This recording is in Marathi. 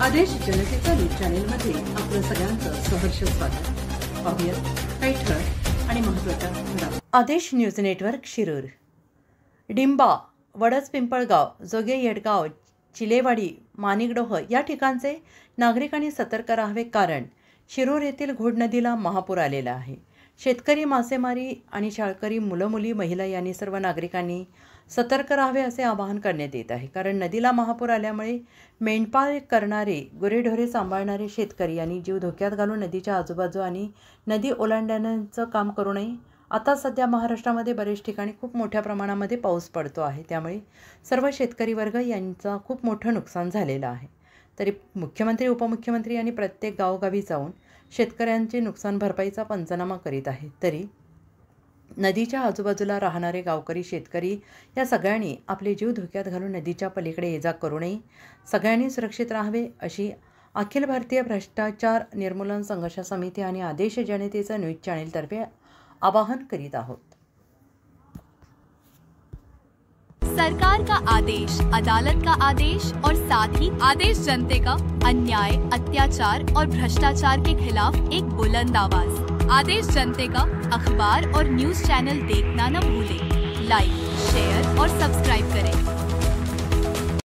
आदेश जनतेचा न्यूज चॅनेलमध्ये आपलं सगळ्यांचं सहर्ष स्वागत. पाहूया काही ठळक आणि महत्त्वाच्या घडामोडी. आदेश न्यूज नेटवर्क शिरूर. डिंबा, वडस पिंपळगाव, जोगे येडगाव, चिलेवाडी, माणिकडोह या ठिकाणचे नागरिकांनी सतर्क राहावे, कारण शिरूर येथील घोड नदीला महापूर आलेला आहे. शेतकरी, मासेमारी आणि शाळकरी, मुलं मुली, महिला यांनी सर्व नागरिकांनी सतर्क राहावे असे आवाहन करण्यात येत आहे. कारण नदीला महापूर आल्यामुळे मेंढपाळ करणारे, गुरेढोरे सांभाळणारे शेतकरी यांनी जीव धोक्यात घालून नदीच्या आजूबाजू आणि नदी ओलांडण्याचं काम करू नये. आता सध्या महाराष्ट्रामध्ये बरेच ठिकाणी खूप मोठ्या प्रमाणामध्ये पाऊस पडतो आहे, त्यामुळे सर्व शेतकरी वर्ग यांचा खूप मोठं नुकसान झालेलं आहे. तरी मुख्यमंत्री, उपमुख्यमंत्री यांनी प्रत्येक गावोगावी जाऊन शेतकऱ्यांचे नुकसान भरपाईचा पंचनामा करीत आहेत. तरी नदीच्या आजूबाजूला राहणारे गावकरी, शेतकरी या सगळ्यांनी आपले जीव धोक्यात घालून नदीच्या पलीकडे ये जा करू नये. सगळ्यांनी सुरक्षित राहावे अशी अखिल भारतीय भ्रष्टाचार निर्मूलन संघर्ष समिती आणि आदेश जनतेचा न्यूज चॅनेलतर्फे आवाहन करीत आहोत. सरकार का आदेश, अदालत का आदेश और साथ ही आदेश जनते का अन्याय, अत्याचार और भ्रष्टाचार के खिलाफ एक बुलंद आवाज. आदेश जनते का अखबार और न्यूज चैनल देखना न भूलें. लाइक, शेयर और सब्सक्राइब करें.